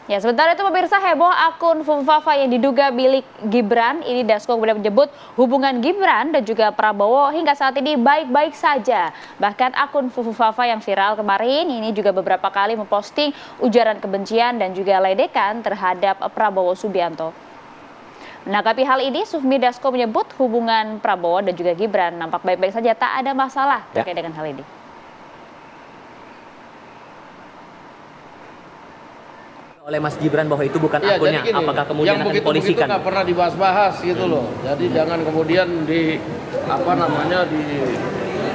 Ya, sementara itu pemirsa, heboh akun Fufafa yang diduga milik Gibran. Ini Dasko kemudian menyebut hubungan Gibran dan juga Prabowo hingga saat ini baik-baik saja. Bahkan akun Fufafa yang viral kemarin ini juga beberapa kali memposting ujaran kebencian dan juga ledekan terhadap Prabowo Subianto. Menanggapi hal ini, Sufmi Dasko menyebut hubungan Prabowo dan juga Gibran nampak baik-baik saja, tak ada masalah terkait dengan hal ini. Oleh Mas Gibran bahwa itu bukan akunnya, gini, apakah kemudian akan dipolisikan? Yang begitu pernah dibahas-bahas gitu loh. Jadi jangan kemudian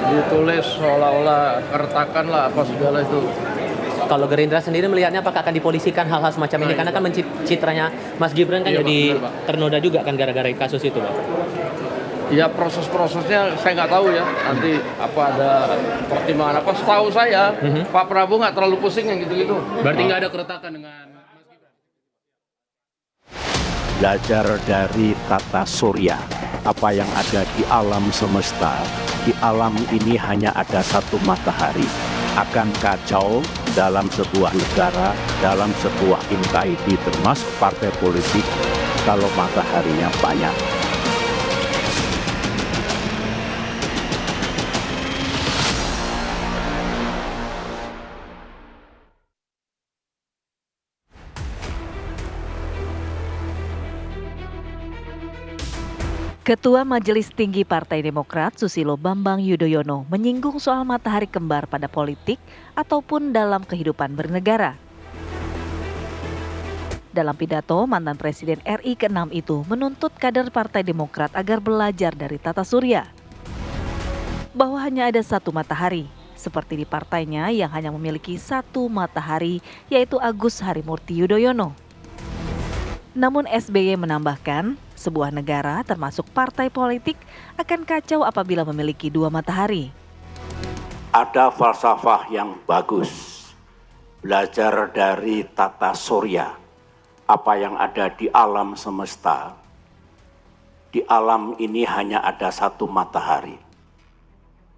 ditulis seolah-olah kertakan lah apa segala itu. Kalau Gerindra sendiri melihatnya apakah akan dipolisikan hal-hal semacam ini? Karena kan citranya Mas Gibran kan jadi ternoda juga kan gara-gara kasus itu, Pak. Ya proses-prosesnya saya nggak tahu ya. Nanti apa ada pertimbangan apa? Setahu saya Pak Prabowo nggak terlalu pusing yang gitu-gitu. Berarti nggak ada keretakan dengan Mas Gibran. Belajar dari tata surya, apa yang ada di alam semesta. Di alam ini hanya ada satu matahari. Akan kacau dalam sebuah negara, dalam sebuah entity termasuk partai politik kalau mataharinya banyak. Ketua Majelis Tinggi Partai Demokrat Susilo Bambang Yudhoyono menyinggung soal matahari kembar pada politik ataupun dalam kehidupan bernegara. Dalam pidato, mantan Presiden RI ke-6 itu menuntut kader Partai Demokrat agar belajar dari tata surya. Bahwa hanya ada satu matahari, seperti di partainya yang hanya memiliki satu matahari, yaitu Agus Harimurti Yudhoyono. Namun SBY menambahkan, sebuah negara termasuk partai politik akan kacau apabila memiliki dua matahari. Ada falsafah yang bagus, belajar dari tata surya, apa yang ada di alam semesta. Di alam ini hanya ada satu matahari,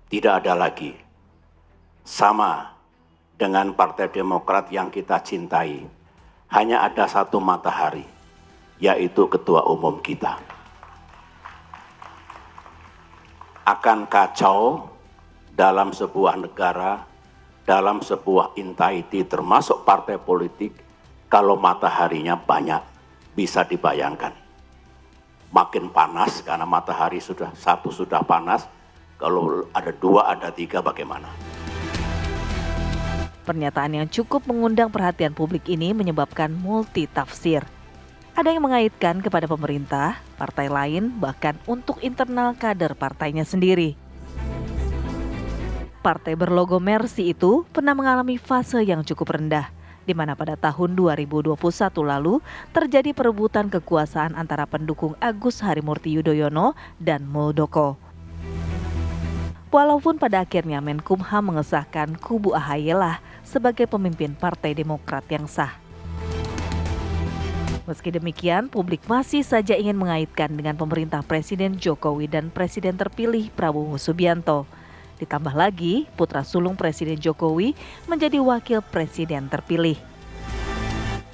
tidak ada lagi. Sama dengan Partai Demokrat yang kita cintai, hanya ada satu matahari, yaitu Ketua Umum kita. Akan kacau dalam sebuah negara, dalam sebuah entity termasuk partai politik, kalau mataharinya banyak. Bisa dibayangkan. Makin panas karena matahari sudah panas, kalau ada dua, ada tiga, bagaimana? Pernyataan yang cukup mengundang perhatian publik ini menyebabkan multi tafsir. Ada yang mengaitkan kepada pemerintah, partai lain, bahkan untuk internal kader partainya sendiri. Partai berlogo Mercy itu pernah mengalami fase yang cukup rendah, di mana pada tahun 2021 lalu terjadi perebutan kekuasaan antara pendukung Agus Harimurti Yudhoyono dan Muldoko. Walaupun pada akhirnya Menkumham mengesahkan kubu AHY lah sebagai pemimpin Partai Demokrat yang sah. Meski demikian, publik masih saja ingin mengaitkan dengan pemerintah Presiden Jokowi dan Presiden terpilih Prabowo Subianto. Ditambah lagi, putra sulung Presiden Jokowi menjadi wakil presiden terpilih.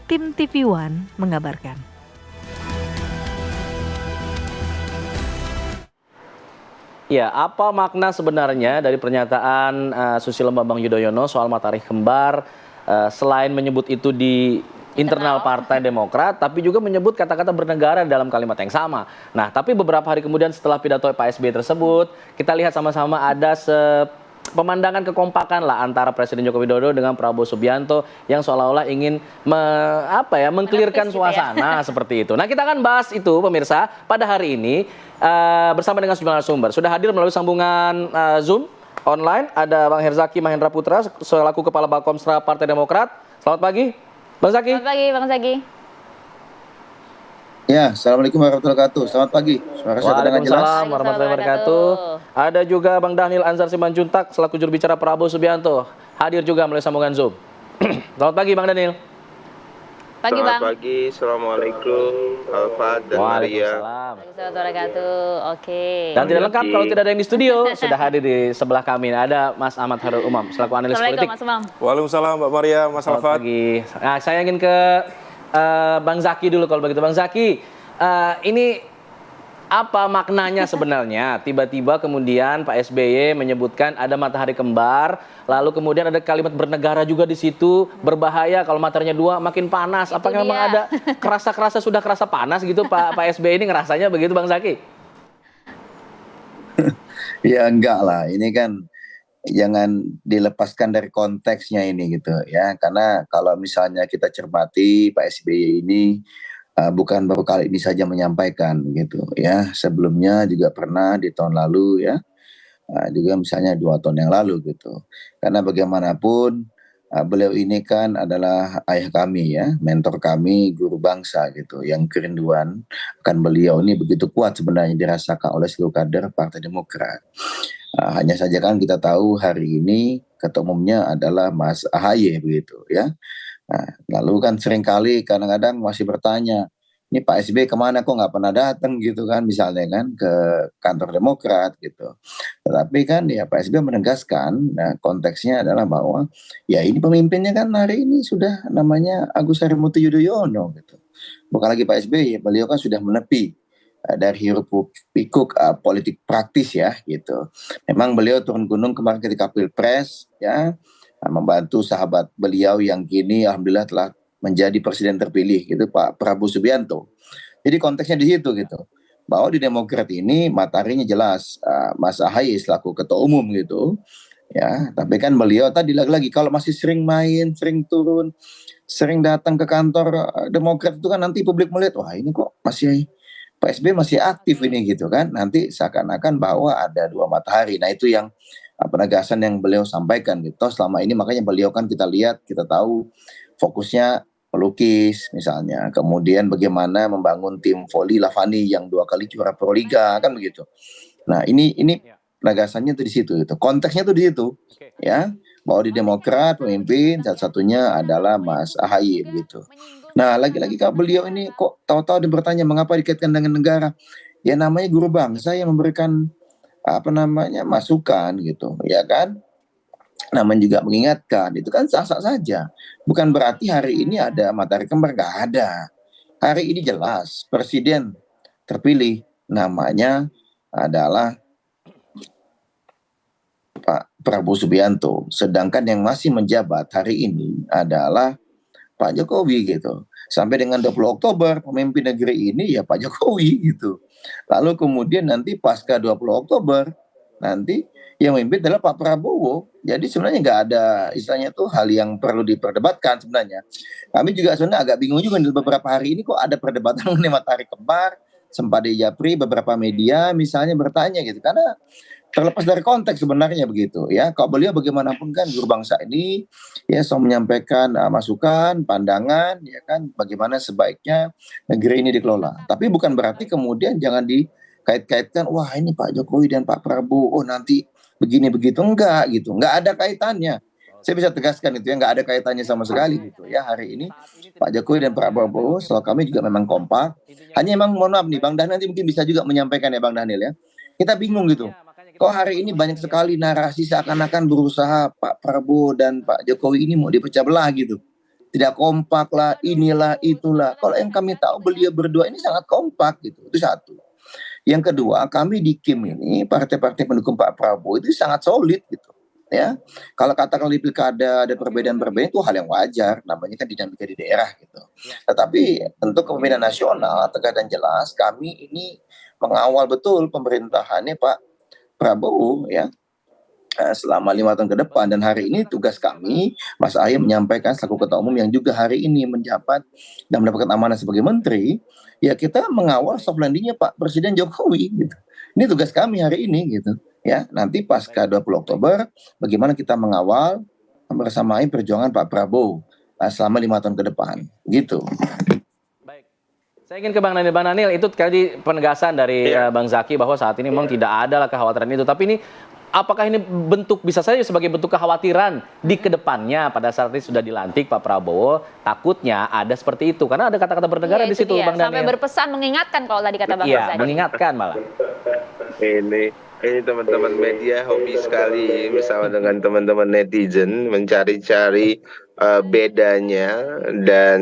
Tim TV One mengabarkan. Ya, apa makna sebenarnya dari pernyataan Susilo Bambang Yudhoyono soal matahari kembar, selain menyebut itu di internal Partai Demokrat, tapi juga menyebut kata-kata bernegara dalam kalimat yang sama. Nah, tapi beberapa hari kemudian setelah pidato Pak SBY tersebut, kita lihat sama-sama ada pemandangan kekompakan lah antara Presiden Joko Widodo dengan Prabowo Subianto yang seolah-olah ingin mengklirkan suasana seperti itu. Nah, kita akan bahas itu pemirsa pada hari ini bersama dengan sejumlah narasumber. Sudah hadir melalui sambungan Zoom online ada Bang Herzaki Mahendra Putra selaku Kepala Bakomstra Partai Demokrat. Selamat pagi, Bang Zaki. Selamat pagi, Bang Zaki. Ya, Assalamualaikum warahmatullahi wabarakatuh. Selamat pagi. Suara saya terdengar jelas. Waalaikumsalam warahmatullahi wabarakatuh. Ada juga Bang Dhanil Anzar Simanjuntak selaku juru bicara Prabowo Subianto. Hadir juga melalui sambungan Zoom. Selamat pagi, Bang Dhanil. Pagi, Bang. Selamat pagi, Assalamualaikum, Alfa dan Maria. Waalaikumsalam warahmatullahi wabarakatuh. Oke. Dan tidak lengkap kalau tidak ada yang di studio, sudah hadir di sebelah kami. Ada Mas Ahmad Harul Umam selaku analis politik. Assalamualaikum, Mas Umam. Waalaikumsalam, Mbak Maria, Mas Selamat Alfa. pagi. Nah, saya ingin ke Bang Zaki dulu kalau begitu. Bang Zaki, ini apa maknanya sebenarnya? Tiba-tiba kemudian Pak SBY menyebutkan ada matahari kembar, lalu kemudian ada kalimat bernegara juga di situ, berbahaya kalau mataharinya 2 makin panas. Itu Apakah memang dia. ada sudah kerasa panas gitu Pak SBY ini ngerasanya begitu Bang Zaki? Ya enggak lah, ini kan jangan dilepaskan dari konteksnya ini gitu ya. Karena kalau misalnya kita cermati Pak SBY ini bukan baru kali ini saja menyampaikan gitu ya. Sebelumnya juga pernah di tahun lalu ya. Juga misalnya 2 tahun yang lalu gitu. Karena bagaimanapun beliau ini kan adalah ayah kami ya, mentor kami, guru bangsa gitu. Yang kerinduan akan beliau ini begitu kuat sebenarnya dirasakan oleh seluruh kader Partai Demokrat. Hanya saja kan kita tahu hari ini ketua umumnya adalah Mas AHY begitu ya. Nah, lalu kan seringkali kadang-kadang masih bertanya, ini Pak SBY kemana kok nggak pernah datang gitu kan, misalnya kan ke kantor Demokrat gitu. Tetapi kan ya Pak SBY menegaskan, nah, konteksnya adalah bahwa ya ini pemimpinnya kan hari ini sudah namanya Agus Harimurti Yudhoyono gitu. Bukan lagi Pak SBY, beliau kan sudah menepi dari hiruk pikuk politik praktis ya gitu. Memang beliau turun gunung kemarin ketika Pilpres ya, membantu sahabat beliau yang kini alhamdulillah telah menjadi presiden terpilih gitu, Pak Prabowo Subianto. Jadi konteksnya di situ gitu. Bahwa di Demokrat ini mataharinya jelas Mas AHY selaku ketua umum gitu. Ya, tapi kan beliau tadi lagi-lagi kalau masih sering main, sering turun, sering datang ke kantor Demokrat itu kan nanti publik melihat wah ini kok masih Pak SBY masih aktif ini gitu kan. Nanti seakan-akan bahwa ada 2 matahari. Nah, itu yang penegasan yang beliau sampaikan gitu. Selama ini makanya beliau kan kita lihat, kita tahu fokusnya melukis misalnya. Kemudian bagaimana membangun tim voli Lavani yang 2 kali juara Proliga kan begitu. Nah, ini penegasannya tuh di situ gitu. Konteksnya tuh di situ. Ya, bahwa di Demokrat pemimpin satu-satunya adalah Mas AHY gitu. Nah, lagi-lagi kalau beliau ini kok tahu-tahu dia bertanya mengapa dikaitkan dengan negara. Ya namanya guru bangsa yang memberikan masukan gitu, ya kan? Namanya juga mengingatkan, itu kan sah-sah saja. Bukan berarti hari ini ada matahari kembar, nggak ada. Hari ini jelas presiden terpilih namanya adalah Pak Prabowo Subianto. Sedangkan yang masih menjabat hari ini adalah Pak Jokowi gitu. Sampai dengan 20 Oktober pemimpin negeri ini ya Pak Jokowi gitu. Lalu kemudian nanti pasca 20 Oktober nanti yang memimpin adalah Pak Prabowo. Jadi sebenarnya nggak ada istilahnya tuh hal yang perlu diperdebatkan sebenarnya. Kami juga sebenarnya agak bingung juga di beberapa hari ini kok ada perdebatan mengenai matahari kembar. Sempat di Japri beberapa media misalnya bertanya gitu karena terlepas dari konteks sebenarnya begitu ya. Kalau beliau bagaimanapun kan guru bangsa ini ya selalu menyampaikan masukan, pandangan ya kan bagaimana sebaiknya negeri ini dikelola. Tapi bukan berarti kemudian jangan dikait-kaitkan wah ini Pak Jokowi dan Pak Prabowo nanti begini begitu enggak gitu. Enggak ada kaitannya. Saya bisa tegaskan itu ya enggak ada kaitannya sama sekali gitu ya. Hari ini Pak Jokowi dan Pak Prabowo selalu kami juga memang kompak. Hanya memang mohon maaf nih Bang Daniel nanti mungkin bisa juga menyampaikan ya Bang Daniel ya. Kita bingung gitu. Kok hari ini banyak sekali narasi seakan-akan berusaha Pak Prabowo dan Pak Jokowi ini mau dipecah belah gitu. Tidak kompak lah, inilah, itulah. Kalau yang kami tahu beliau berdua ini sangat kompak gitu. Itu satu. Yang kedua, kami di KIM ini, partai-partai pendukung Pak Prabowo itu sangat solid gitu. Ya, kalau katakan di pilkada ada perbedaan-perbedaan itu hal yang wajar, namanya kan dinamika di daerah gitu. Tetapi untuk kepemimpinan nasional tegas dan jelas, kami ini mengawal betul pemerintahannya Pak Prabowo ya selama 5 tahun ke depan dan hari ini tugas kami Mas AHY menyampaikan selaku ketua umum yang juga hari ini menjabat dan mendapatkan amanah sebagai menteri ya kita mengawal soft landingnya Pak Presiden Jokowi gitu. Ini tugas kami hari ini gitu ya. Nanti pasca 20 Oktober bagaimana kita mengawal bersamai perjuangan Pak Prabowo selama 5 tahun ke depan gitu. Saya ingin ke Bang Daniel. Bang Daniel, itu tadi penegasan dari Bang Zaki bahwa saat ini memang tidak ada lah kekhawatiran itu. Tapi ini, apakah ini bisa saja sebagai bentuk kekhawatiran di kedepannya pada saat ini sudah dilantik Pak Prabowo, takutnya ada seperti itu. Karena ada kata-kata bernegara di situ, Bang Daniel. Sampai berpesan mengingatkan kalau tadi kata Bang Zaki. Iya, mengingatkan malah. Ini Ini teman-teman media hobi sekali bersama dengan teman-teman netizen mencari-cari bedanya dan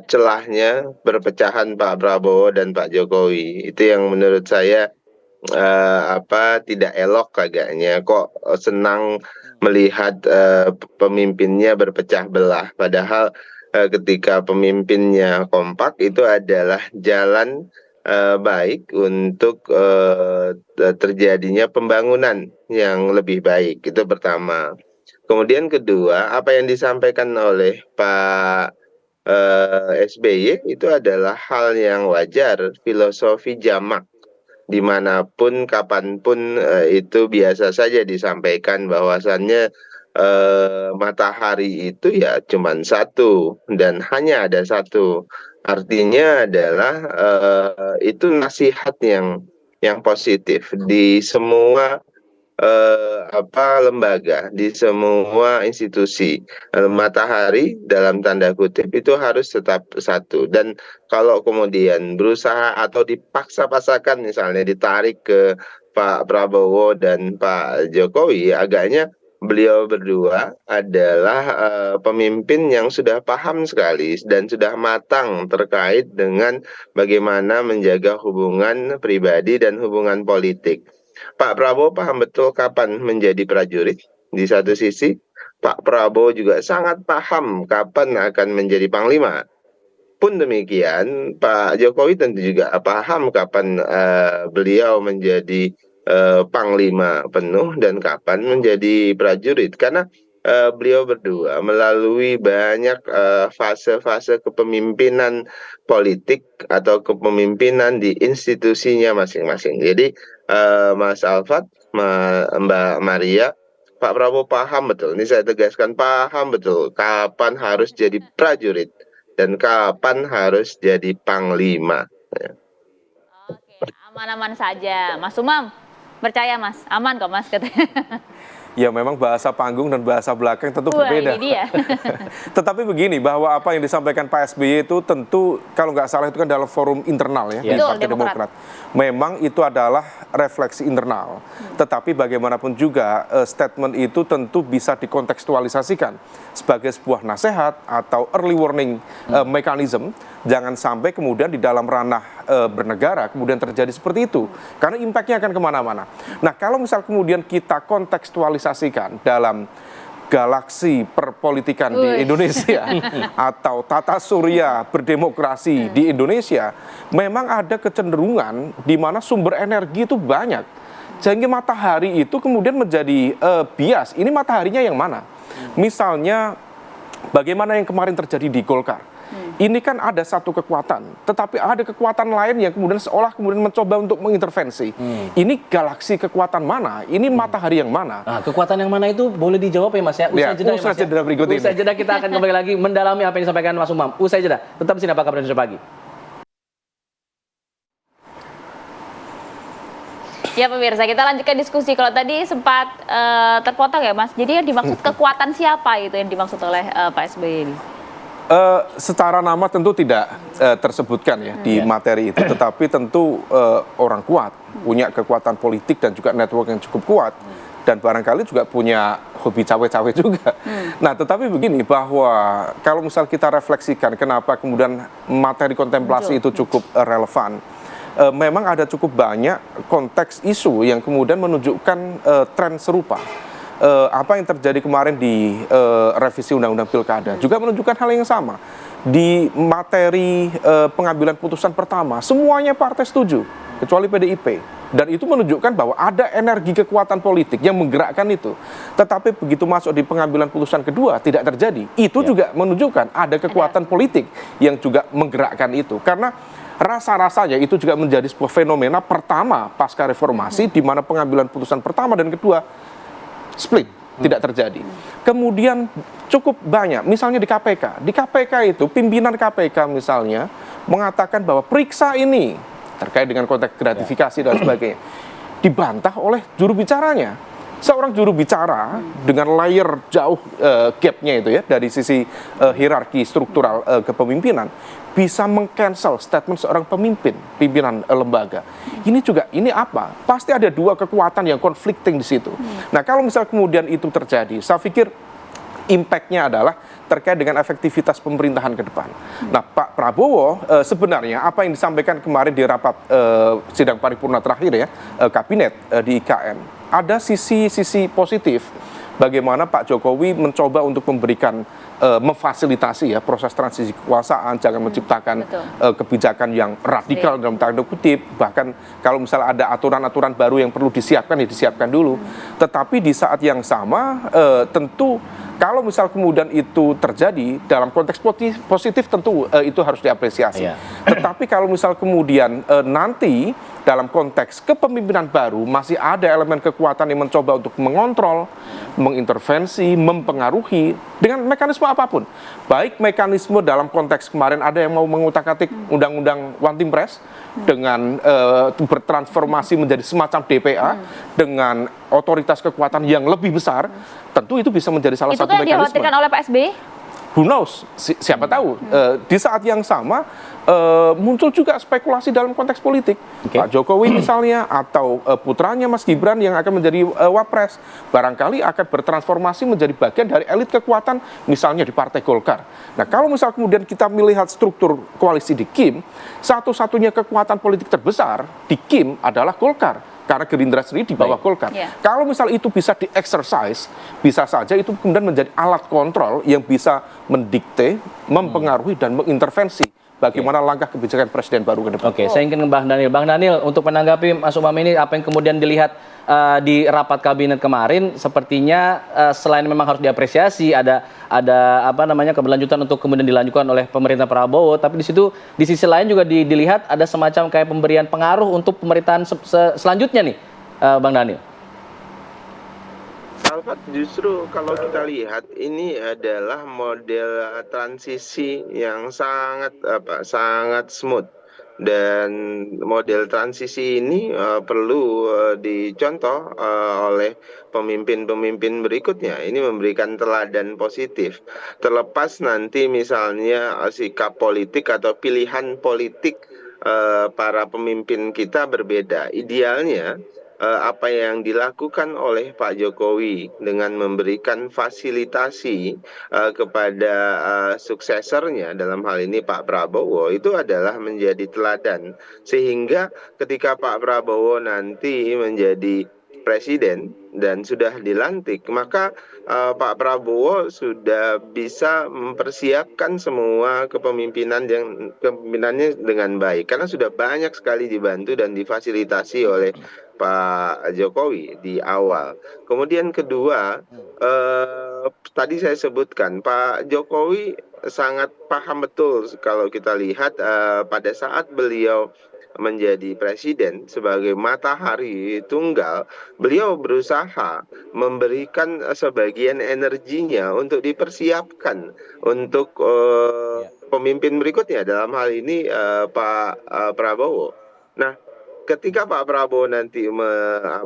celahnya perpecahan Pak Prabowo dan Pak Jokowi. Itu yang menurut saya tidak elok agaknya. Kok senang melihat pemimpinnya berpecah belah, padahal ketika pemimpinnya kompak itu adalah jalan baik untuk terjadinya pembangunan yang lebih baik. Itu pertama. Kemudian kedua, apa yang disampaikan oleh Pak SBY itu adalah hal yang wajar, filosofi jamak. Dimanapun, kapanpun itu biasa saja disampaikan bahwasannya matahari itu ya cuma satu dan hanya ada satu. Artinya adalah itu nasihat yang positif di semua lembaga, di semua institusi. Matahari dalam tanda kutip itu harus tetap satu. Dan kalau kemudian berusaha atau dipaksa-paksakan misalnya ditarik ke Pak Prabowo dan Pak Jokowi, agaknya beliau berdua adalah pemimpin yang sudah paham sekali dan sudah matang terkait dengan bagaimana menjaga hubungan pribadi dan hubungan politik. Pak Prabowo paham betul kapan menjadi prajurit. Di satu sisi, Pak Prabowo juga sangat paham kapan akan menjadi panglima. Pun demikian, Pak Jokowi tentu juga paham kapan beliau menjadi panglima penuh dan kapan menjadi prajurit, karena beliau berdua melalui banyak fase-fase kepemimpinan politik atau kepemimpinan di institusinya masing-masing. Jadi Mas Alfat, Mbak Maria, Pak Prabowo paham betul, ini saya tegaskan, paham betul kapan harus jadi prajurit dan kapan harus jadi panglima. Oke, aman-aman saja. Mas Umam, percaya Mas, aman kok Mas katanya. Ya memang bahasa panggung dan bahasa belakang tentu berbeda. Ini dia. Tetapi begini, bahwa apa yang disampaikan Pak SBY itu tentu kalau nggak salah itu kan dalam forum internal ya, di Betul, Partai Demokrat. Memang itu adalah refleksi internal. Tetapi bagaimanapun juga statement itu tentu bisa dikontekstualisasikan sebagai sebuah nasihat atau early warning mechanism. Jangan sampai kemudian di dalam ranah bernegara kemudian terjadi seperti itu. Karena impact-nya akan kemana-mana. Nah kalau misal kemudian kita kontekstualisasikan dalam galaksi perpolitikan di Indonesia atau tata surya berdemokrasi di Indonesia, memang ada kecenderungan di mana sumber energi itu banyak. Sehingga matahari itu kemudian menjadi bias. Ini mataharinya yang mana? Misalnya bagaimana yang kemarin terjadi di Golkar. Ini kan ada satu kekuatan, tetapi ada kekuatan lain yang kemudian seolah kemudian mencoba untuk mengintervensi. Ini galaksi kekuatan mana? Ini matahari yang mana? Nah, kekuatan yang mana itu boleh dijawab ya Mas ya? Usai jeda berikut ini. Usai jeda kita akan kembali lagi mendalami apa yang disampaikan Mas Umam. Usai jeda. Tetap di sini Apa Kabar Indonesia Pagi. Ya pemirsa, kita lanjutkan diskusi. Kalau tadi sempat terpotong ya Mas, jadi yang dimaksud kekuatan siapa itu yang dimaksud oleh Pak SBY ini? Secara nama tentu tidak tersebutkan ya di materi itu, tetapi tentu orang kuat, punya kekuatan politik dan juga network yang cukup kuat, dan barangkali juga punya hobi cawe-cawe juga. Nah, tetapi begini, bahwa kalau misal kita refleksikan kenapa kemudian materi kontemplasi itu cukup relevan, memang ada cukup banyak konteks isu yang kemudian menunjukkan tren serupa. Apa yang terjadi kemarin di revisi Undang-Undang Pilkada juga menunjukkan hal yang sama. Di materi pengambilan putusan pertama, semuanya partai setuju, kecuali PDIP. Dan itu menunjukkan bahwa ada energi kekuatan politik yang menggerakkan itu. Tetapi begitu masuk di pengambilan putusan kedua, tidak terjadi. Itu juga menunjukkan ada kekuatan politik yang juga menggerakkan itu. Karena rasa-rasanya itu juga menjadi sebuah fenomena pertama pasca reformasi, di mana pengambilan putusan pertama dan kedua split, tidak terjadi. Kemudian cukup banyak, misalnya di KPK. Di KPK itu, pimpinan KPK misalnya mengatakan bahwa periksa ini, terkait dengan konteks gratifikasi dan sebagainya, dibantah oleh juru bicaranya. seorang juru bicara dengan layer jauh gapnya itu ya dari sisi hierarki struktural kepemimpinan bisa meng-cancel statement seorang pimpinan lembaga. Ini apa? Pasti ada dua kekuatan yang conflicting di situ. Nah, kalau misal kemudian itu terjadi, saya pikir impact-nya adalah terkait dengan efektivitas pemerintahan ke depan. Nah, Pak Prabowo sebenarnya apa yang disampaikan kemarin di rapat sidang paripurna terakhir ya, kabinet di IKN, ada sisi positif bagaimana Pak Jokowi mencoba untuk memberikan memfasilitasi ya proses transisi kekuasaan, jangan menciptakan kebijakan yang radikal dalam tanda kutip, bahkan kalau misalnya ada aturan-aturan baru yang perlu disiapkan ya disiapkan dulu. Tetapi di saat yang sama tentu kalau misal kemudian itu terjadi dalam konteks positif tentu itu harus diapresiasi. Tetapi kalau misal kemudian nanti dalam konteks kepemimpinan baru masih ada elemen kekuatan yang mencoba untuk mengontrol, mengintervensi, mempengaruhi dengan mekanisme apapun. Baik mekanisme dalam konteks kemarin ada yang mau mengutak-atik undang-undang One Team Press dengan bertransformasi menjadi semacam DPA dengan otoritas kekuatan yang lebih besar, tentu itu bisa menjadi salah satu mekanisme. Itu kan dikhawatirkan oleh Pak SBY? Who knows? Siapa tahu. Di saat yang sama muncul juga spekulasi dalam konteks politik. Pak Jokowi misalnya atau putranya Mas Gibran yang akan menjadi wapres barangkali akan bertransformasi menjadi bagian dari elit kekuatan misalnya di Partai Golkar. Nah, kalau misal kemudian kita melihat struktur koalisi di KIM, satu-satunya kekuatan politik terbesar di KIM adalah Golkar. Karena Gerindra sendiri di bawah Golkar. Kalau misal itu bisa di-exercise, bisa saja itu kemudian menjadi alat kontrol yang bisa mendikte, mempengaruhi, dan mengintervensi bagaimana langkah kebijakan presiden baru ke depan. Saya ingin ke Bang Daniel. Bang Daniel, untuk menanggapi Mas Umam ini, apa yang kemudian dilihat di rapat kabinet kemarin, sepertinya selain memang harus diapresiasi, ada apa namanya keberlanjutan untuk kemudian dilanjutkan oleh pemerintah Prabowo, tapi di situ di sisi lain juga dilihat ada semacam kayak pemberian pengaruh untuk pemerintahan selanjutnya nih, Bang Daniel. Alfat, justru kalau kita lihat ini adalah model transisi yang sangat smooth. Dan model transisi ini perlu dicontoh oleh pemimpin-pemimpin berikutnya. Ini memberikan teladan positif. Terlepas nanti misalnya sikap politik atau pilihan politik para pemimpin kita berbeda. Idealnya apa yang dilakukan oleh Pak Jokowi dengan memberikan fasilitasi kepada suksesornya dalam hal ini Pak Prabowo itu adalah menjadi teladan, sehingga ketika Pak Prabowo nanti menjadi presiden dan sudah dilantik, maka Pak Prabowo sudah bisa mempersiapkan semua kepemimpinannya dengan baik karena sudah banyak sekali dibantu dan difasilitasi oleh Pak Jokowi di awal. Kemudian kedua, tadi saya sebutkan Pak Jokowi sangat paham betul kalau kita lihat pada saat beliau menjadi presiden sebagai matahari tunggal, beliau berusaha memberikan sebagian energinya untuk dipersiapkan untuk pemimpin berikutnya, dalam hal ini Pak Prabowo. Nah, ketika Pak Prabowo nanti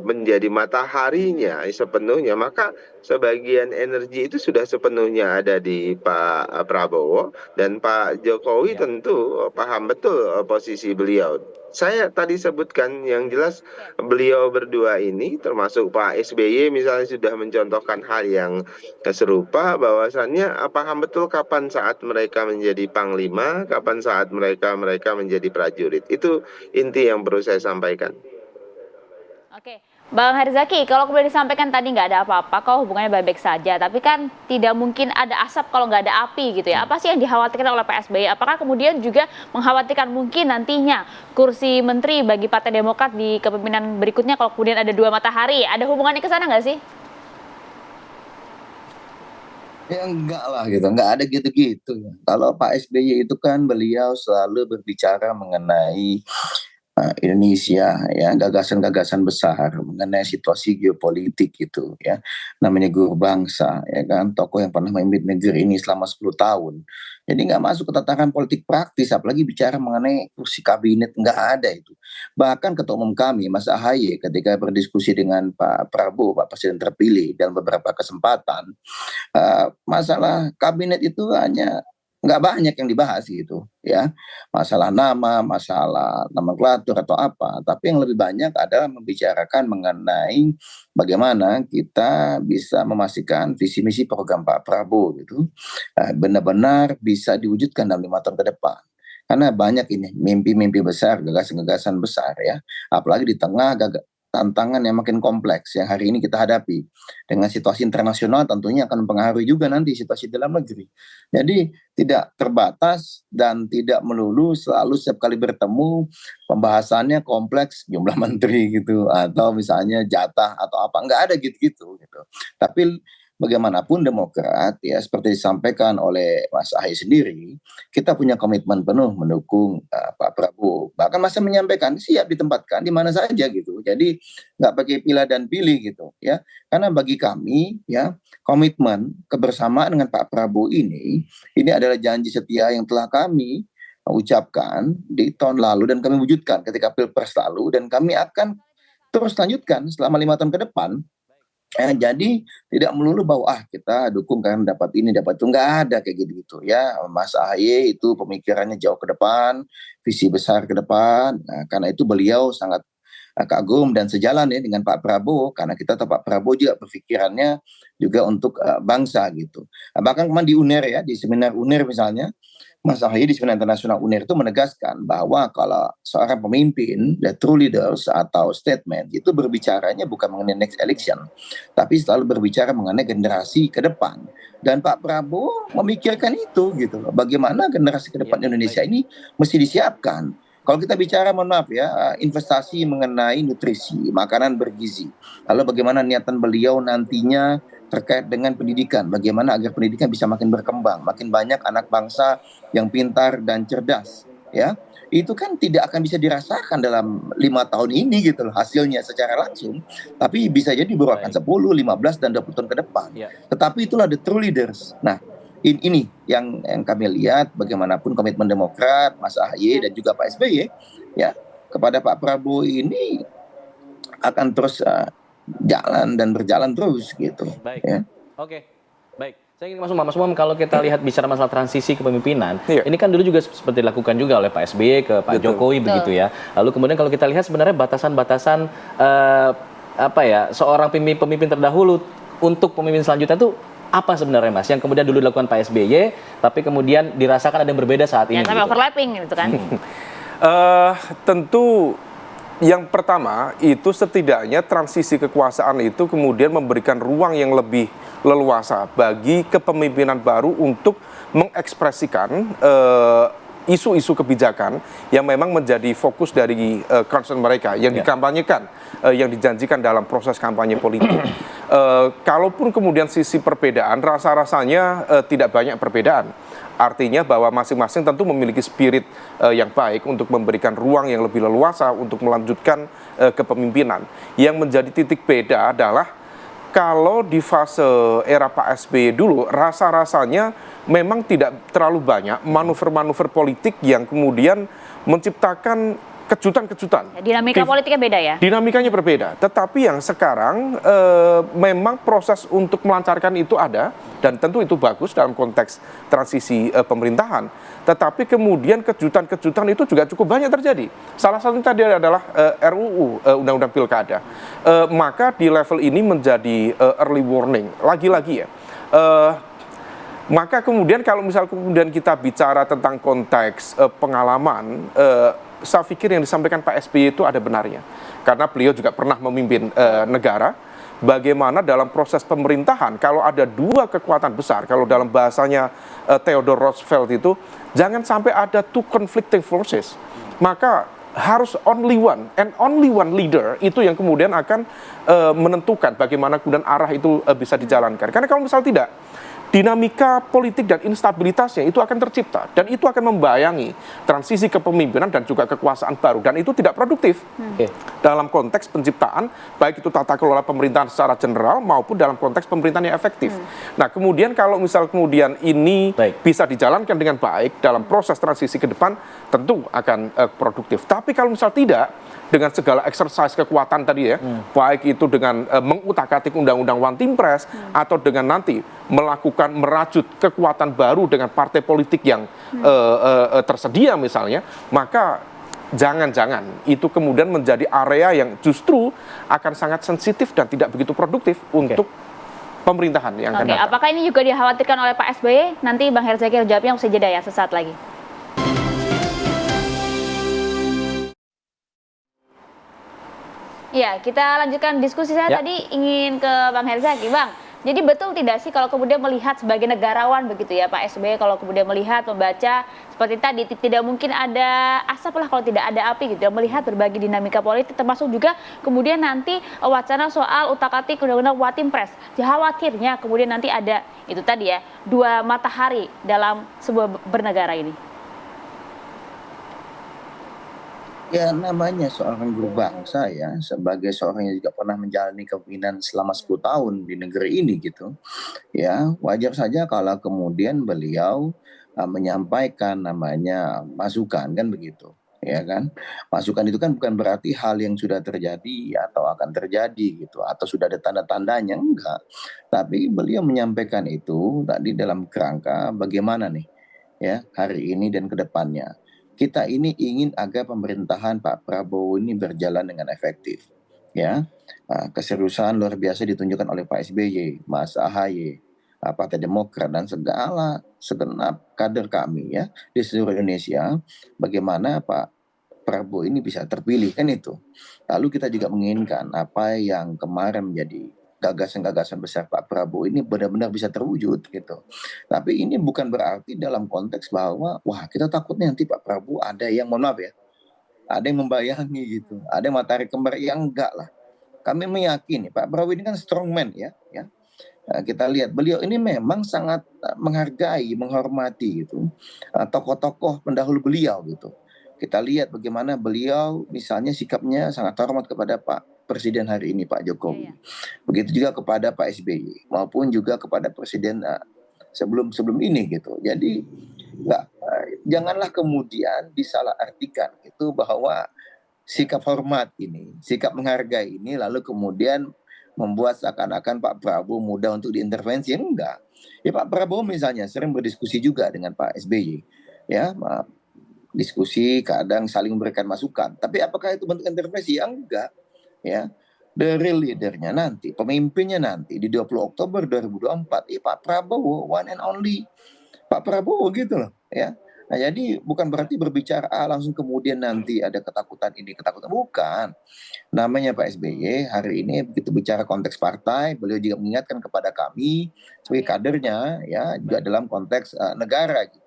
menjadi mataharinya sepenuhnya, maka sebagian energi itu sudah sepenuhnya ada di Pak Prabowo, dan Pak Jokowi tentu paham betul posisi beliau. Saya tadi sebutkan yang jelas beliau berdua ini termasuk Pak SBY misalnya sudah mencontohkan hal yang serupa, bahwasannya paham betul kapan saat mereka menjadi panglima, kapan saat mereka menjadi prajurit. Itu inti yang perlu saya sampaikan. Oke, Bang Herzaki, kalau kemudian disampaikan tadi nggak ada apa-apa, kok hubungannya baik-baik saja, tapi kan tidak mungkin ada asap kalau nggak ada api gitu ya. Apa sih yang dikhawatirkan oleh Pak SBY? Apakah kemudian juga mengkhawatirkan mungkin nantinya kursi menteri bagi Partai Demokrat di kepemimpinan berikutnya kalau kemudian ada dua matahari? Ada hubungannya ke sana nggak sih? Ya enggak lah gitu, enggak ada gitu-gitu. Kalau Pak SBY itu kan beliau selalu berbicara mengenai Indonesia, ya, gagasan-gagasan besar mengenai situasi geopolitik gitu, ya, namanya guru bangsa, ya kan, tokoh yang pernah memimpin negeri ini selama 10 tahun. Jadi nggak masuk ke tataran politik praktis, apalagi bicara mengenai kursi kabinet, nggak ada itu. Bahkan ketua umum kami, Mas Ahaye, ketika berdiskusi dengan Pak Prabowo, Pak Presiden terpilih, dalam beberapa kesempatan, masalah kabinet itu hanya nggak banyak yang dibahas gitu, ya. Masalah nama, masalah nomenklatur atau apa, tapi yang lebih banyak adalah membicarakan mengenai bagaimana kita bisa memastikan visi misi program Pak Prabowo gitu, benar-benar bisa diwujudkan dalam 5 tahun ke depan. Karena banyak ini mimpi-mimpi besar, gagasan-gagasan besar, ya. Apalagi di tengah tantangan yang makin kompleks yang hari ini kita hadapi. Dengan situasi internasional tentunya akan mempengaruhi juga nanti situasi dalam negeri. Jadi tidak terbatas dan tidak melulu selalu setiap kali bertemu pembahasannya kompleks, jumlah menteri gitu, atau misalnya jatah atau apa, nggak ada gitu-gitu gitu. Tapi bagaimanapun Demokrat, ya, seperti disampaikan oleh Mas Ahaye sendiri, kita punya komitmen penuh mendukung Pak Prabowo. Bahkan masih menyampaikan siap ditempatkan di mana saja gitu. Jadi nggak pakai pilih dan pilih gitu, ya. Karena bagi kami, ya, komitmen kebersamaan dengan Pak Prabowo ini adalah janji setia yang telah kami ucapkan di tahun lalu dan kami wujudkan ketika Pilpres lalu, dan kami akan terus lanjutkan selama 5 tahun ke depan. Jadi tidak melulu bahwa kita dukung karena dapat ini dapat itu, nggak ada kayak gitu ya. Mas Ahaye itu pemikirannya jauh ke depan, visi besar ke depan. Nah, karena itu beliau sangat kagum dan sejalan ya dengan Pak Prabowo, karena kita tahu Pak Prabowo juga berpikirannya juga untuk bangsa gitu. Bahkan kemarin di UNER, ya, di seminar UNER misalnya, Mas Ahaye di seminar internasional UNER itu menegaskan bahwa kalau seorang pemimpin, the true leaders atau statement itu berbicaranya bukan mengenai next election, tapi selalu berbicara mengenai generasi ke depan. Dan Pak Prabowo memikirkan itu gitu loh. Bagaimana generasi ke depan Indonesia ini mesti disiapkan. Kalau kita bicara, mohon maaf ya, investasi mengenai nutrisi, makanan bergizi. Lalu bagaimana niatan beliau nantinya terkait dengan pendidikan, bagaimana agar pendidikan bisa makin berkembang, makin banyak anak bangsa yang pintar dan cerdas, ya. Itu kan tidak akan bisa dirasakan dalam 5 tahun ini gitu loh hasilnya secara langsung, tapi bisa jadi baru akan 10, 15 dan 20 tahun ke depan. Tetapi itulah the true leaders. Nah, ini yang kami lihat bagaimanapun komitmen Demokrat, Mas Ahaye dan juga Pak SBY, ya, kepada Pak Prabowo ini akan terus jalan dan berjalan terus gitu. Baik. Ya. Oke. Baik. Saya ingin Mas Umam, kalau kita lihat bicara masalah transisi kepemimpinan, ini kan dulu juga seperti dilakukan juga oleh Pak SBY ke Pak Jokowi begitu ya. Lalu kemudian kalau kita lihat sebenarnya batasan-batasan seorang pemimpin terdahulu untuk pemimpin selanjutnya itu apa sebenarnya, Mas, yang kemudian dulu dilakukan Pak SBY tapi kemudian dirasakan ada yang berbeda saat ini? Sampai overlapping gitu kan. Tentu yang pertama itu setidaknya transisi kekuasaan itu kemudian memberikan ruang yang lebih leluasa bagi kepemimpinan baru untuk mengekspresikan isu-isu kebijakan yang memang menjadi fokus dari concern mereka yang dikampanyekan, yang dijanjikan dalam proses kampanye politik. Kalaupun kemudian sisi perbedaan, rasa-rasanya tidak banyak perbedaan. Artinya bahwa masing-masing tentu memiliki spirit yang baik untuk memberikan ruang yang lebih leluasa untuk melanjutkan kepemimpinan. Yang menjadi titik beda adalah kalau di fase era Pak SBY dulu, rasa-rasanya memang tidak terlalu banyak manuver-manuver politik yang kemudian menciptakan kejutan-kejutan. Dinamika politiknya beda ya? Dinamikanya berbeda. Tetapi yang sekarang memang proses untuk melancarkan itu ada, dan tentu itu bagus dalam konteks transisi pemerintahan. Tetapi kemudian kejutan-kejutan itu juga cukup banyak terjadi. Salah satunya tadi adalah RUU, Undang-Undang Pilkada. Maka di level ini menjadi early warning. Lagi-lagi ya. Maka kemudian kalau misal kemudian kita bicara tentang konteks pengalaman, saya pikir yang disampaikan Pak SBY itu ada benarnya. Karena beliau juga pernah memimpin negara. Bagaimana dalam proses pemerintahan, kalau ada dua kekuatan besar, kalau dalam bahasanya Theodore Roosevelt itu, jangan sampai ada two conflicting forces. Maka harus only one leader itu yang kemudian akan menentukan bagaimana kemudian arah itu bisa dijalankan. Karena kalau misal tidak, dinamika politik dan instabilitasnya itu akan tercipta dan itu akan membayangi transisi kepemimpinan dan juga kekuasaan baru dan itu tidak produktif dalam konteks penciptaan baik itu tata kelola pemerintahan secara general maupun dalam konteks pemerintahan yang efektif. Nah kemudian kalau misal kemudian ini bisa dijalankan dengan baik dalam proses transisi ke depan tentu akan produktif. Tapi kalau misal tidak dengan segala exercise kekuatan tadi ya, baik itu dengan mengutak-atik undang-undang One Team Press atau dengan nanti melakukan merajut kekuatan baru dengan partai politik yang tersedia misalnya, maka jangan-jangan itu kemudian menjadi area yang justru akan sangat sensitif dan tidak begitu produktif untuk pemerintahan yang akan datang. Apakah ini juga dikhawatirkan oleh Pak SBY? Nanti Bang Herzaki jawabnya usai jeda ya, sesaat lagi. Ya, kita lanjutkan diskusi. Saya tadi ingin ke Bang Herzaki, Bang. Jadi betul tidak sih kalau kemudian melihat sebagai negarawan begitu ya Pak SBY, kalau kemudian melihat, membaca seperti tadi, tidak mungkin ada asap lah kalau tidak ada api gitu ya, melihat berbagai dinamika politik termasuk juga kemudian nanti wacana soal utak-atik undang-undang One Team Press. Khawatirnya kemudian nanti ada itu tadi ya, dua matahari dalam sebuah bernegara ini. Ya namanya seorang guru bangsa ya, sebagai seorang yang juga pernah menjalani kepemimpinan selama 10 tahun di negeri ini gitu. Ya, wajar saja kalau kemudian beliau menyampaikan namanya masukan kan begitu. Ya kan? Masukan itu kan bukan berarti hal yang sudah terjadi atau akan terjadi gitu atau sudah ada tanda-tandanya enggak. Tapi beliau menyampaikan itu tadi dalam kerangka bagaimana nih ya hari ini dan ke depannya. Kita ini ingin agar pemerintahan Pak Prabowo ini berjalan dengan efektif. Ya, keseriusan luar biasa ditunjukkan oleh Pak SBY, Mas AHY, Partai Demokrat dan segala segenap kader kami ya di seluruh Indonesia. Bagaimana Pak Prabowo ini bisa terpilih kan itu. Lalu kita juga menginginkan apa yang kemarin menjadi gagasan-gagasan besar Pak Prabowo ini benar-benar bisa terwujud gitu. Tapi ini bukan berarti dalam konteks bahwa wah kita takutnya nanti Pak Prabowo ada yang mohon maaf ya, ada yang membayangi gitu, ada yang matahari kembar, ya enggak lah. Kami meyakini Pak Prabowo ini kan strongman ya. Kita lihat beliau ini memang sangat menghargai, menghormati gitu tokoh-tokoh pendahulu beliau gitu. Kita lihat bagaimana beliau misalnya sikapnya sangat hormat kepada Pak Presiden hari ini Pak Jokowi. Begitu juga kepada Pak SBY maupun juga kepada Presiden sebelum ini gitu. Jadi janganlah kemudian disalahartikan itu bahwa sikap hormat ini, sikap menghargai ini lalu kemudian membuat seakan-akan Pak Prabowo mudah untuk diintervensi. Enggak. Ya Pak Prabowo misalnya sering berdiskusi juga dengan Pak SBY. Ya, diskusi kadang saling memberikan masukan. Tapi apakah itu bentuk intervensi? Ya enggak. Ya. The real leadernya nanti, pemimpinnya nanti di 20 Oktober 2024, Pak Prabowo, one and only Pak Prabowo gitu loh. Ya. Nah jadi bukan berarti berbicara langsung kemudian nanti ada ketakutan ini, ketakutan. Bukan. Namanya Pak SBY hari ini begitu bicara konteks partai, beliau juga mengingatkan kepada kami sebagai kadernya ya juga dalam konteks negara gitu.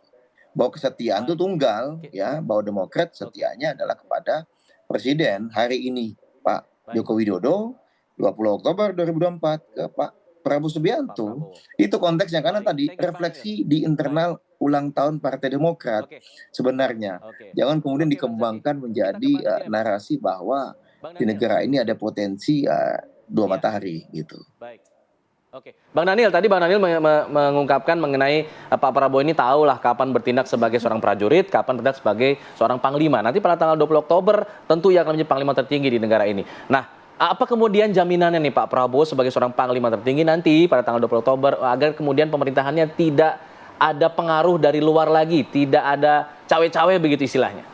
Bahwa kesetiaan itu tunggal ya, bahwa Demokrat setianya adalah kepada Presiden hari ini Pak Joko Widodo 20 Oktober 2024 ke Pak Prabowo Subianto. Itu konteksnya karena tadi refleksi di internal ulang tahun Partai Demokrat sebenarnya. Jangan kemudian dikembangkan menjadi narasi bahwa di negara ini ada potensi dua matahari gitu. Oke, Bang Daniel, tadi Bang Daniel mengungkapkan mengenai Pak Prabowo ini tahulah kapan bertindak sebagai seorang prajurit, kapan bertindak sebagai seorang panglima. Nanti pada tanggal 20 Oktober tentu ia akan menjadi panglima tertinggi di negara ini. Nah, apa kemudian jaminannya nih Pak Prabowo sebagai seorang panglima tertinggi nanti pada tanggal 20 Oktober agar kemudian pemerintahannya tidak ada pengaruh dari luar lagi, tidak ada cawe-cawe begitu istilahnya?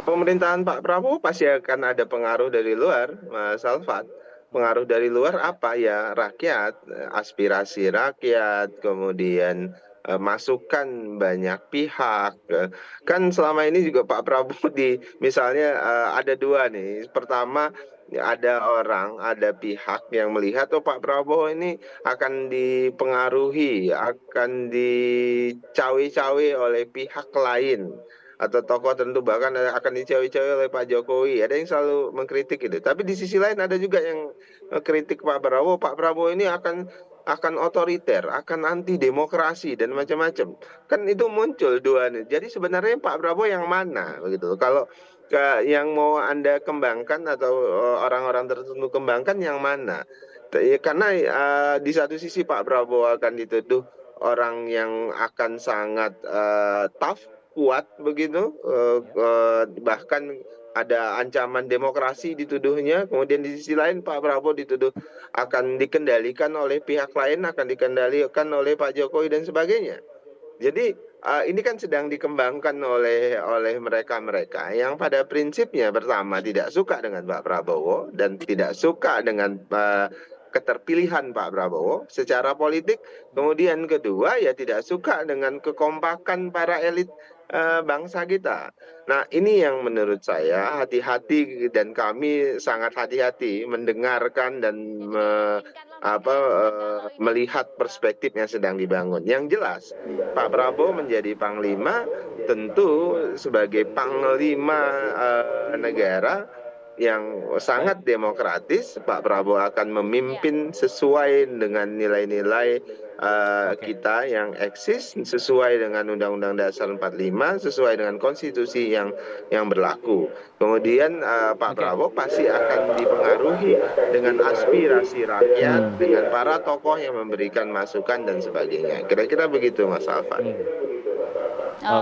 Pemerintahan Pak Prabowo pasti akan ada pengaruh dari luar, Mas Alfat. Pengaruh dari luar apa ya? Rakyat, aspirasi rakyat, kemudian masukan banyak pihak. Kan selama ini juga Pak Prabowo misalnya ada dua nih. Pertama ada pihak yang melihat Pak Prabowo ini akan dipengaruhi, akan dicawe-cawe oleh pihak lain atau tokoh tentu bahkan akan dicawe-cawe oleh Pak Jokowi. Ada yang selalu mengkritik itu. Tapi di sisi lain ada juga yang kritik Pak Prabowo. Pak Prabowo ini akan akan otoriter, akan anti demokrasi dan macam-macam. Kan itu muncul dua nih. Jadi sebenarnya Pak Prabowo yang mana begitu? Kalau yang mau Anda kembangkan atau orang-orang tertentu kembangkan yang mana? Karena di satu sisi Pak Prabowo akan dituduh orang yang akan sangat tough, kuat begitu, bahkan ada ancaman demokrasi dituduhnya. Kemudian di sisi lain Pak Prabowo dituduh akan dikendalikan oleh pihak lain, akan dikendalikan oleh Pak Jokowi dan sebagainya. Jadi ini kan sedang dikembangkan oleh mereka-mereka yang pada prinsipnya pertama tidak suka dengan Pak Prabowo dan tidak suka dengan keterpilihan Pak Prabowo secara politik. Kemudian kedua ya tidak suka dengan kekompakan para elit bangsa kita. Nah ini yang menurut saya hati-hati dan kami sangat hati-hati mendengarkan dan melihat perspektif yang sedang dibangun. Yang jelas Pak Prabowo menjadi panglima tentu sebagai panglima negara yang sangat demokratis. Pak Prabowo akan memimpin sesuai dengan nilai-nilai kita yang eksis, sesuai dengan Undang-Undang Dasar 45, sesuai dengan konstitusi yang berlaku. Kemudian Pak Prabowo pasti akan dipengaruhi dengan aspirasi rakyat, dengan para tokoh yang memberikan masukan dan sebagainya. Kira-kira begitu Mas Alvan.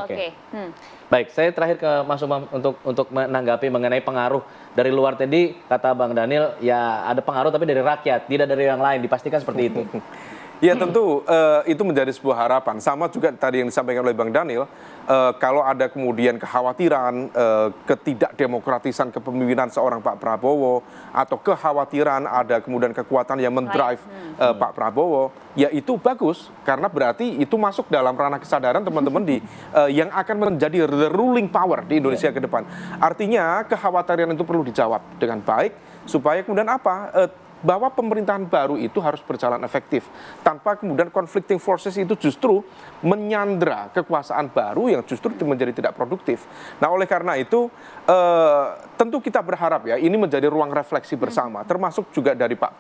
Oke. Baik, saya terakhir ke Mas Umam untuk menanggapi mengenai pengaruh dari luar. Tadi kata Bang Daniel, ya ada pengaruh tapi dari rakyat, tidak dari yang lain. Dipastikan seperti itu. Ya tentu itu menjadi sebuah harapan. Sama juga tadi yang disampaikan oleh Bang Daniel, kalau ada kemudian kekhawatiran ketidakdemokratisan kepemimpinan seorang Pak Prabowo, atau kekhawatiran ada kemudian kekuatan yang mendrive Pak Prabowo, ya itu bagus karena berarti itu masuk dalam ranah kesadaran teman-teman yang akan menjadi the ruling power di Indonesia ke depan. Artinya kekhawatiran itu perlu dijawab dengan baik supaya kemudian apa? Bahwa pemerintahan baru itu harus berjalan efektif tanpa kemudian conflicting forces itu justru menyandra kekuasaan baru yang justru menjadi tidak produktif. Nah oleh karena itu tentu kita berharap ya ini menjadi ruang refleksi bersama, termasuk juga dari Pak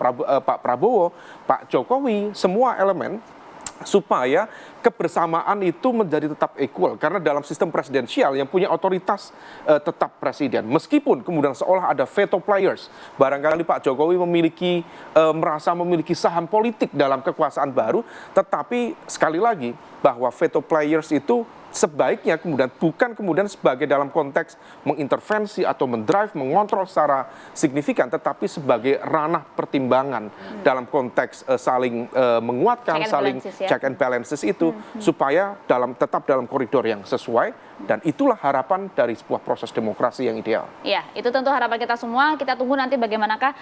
Prabowo, Pak Jokowi, semua elemen, supaya kebersamaan itu menjadi tetap equal. Karena dalam sistem presidensial yang punya otoritas tetap presiden. Meskipun kemudian seolah ada veto players, barangkali Pak Jokowi merasa memiliki saham politik dalam kekuasaan baru, tetapi sekali lagi bahwa veto players itu sebaiknya bukan kemudian sebagai dalam konteks mengintervensi atau mendrive, mengontrol secara signifikan, tetapi sebagai ranah pertimbangan dalam konteks saling menguatkan, saling check and balances itu, supaya tetap dalam koridor yang sesuai, dan itulah harapan dari sebuah proses demokrasi yang ideal. Ya, itu tentu harapan kita semua. Kita tunggu nanti bagaimanakah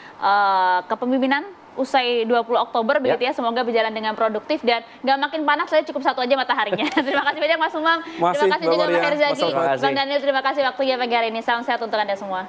kepemimpinan usai 20 Oktober begitu ya. Semoga berjalan dengan produktif dan nggak makin panas, saya cukup satu aja mataharinya. Terima kasih banyak Mas Umam. Terima kasih juga Mas Herzaki. Bang Daniel, terima kasih waktunya pagi hari ini. Salam sehat untuk Anda semua.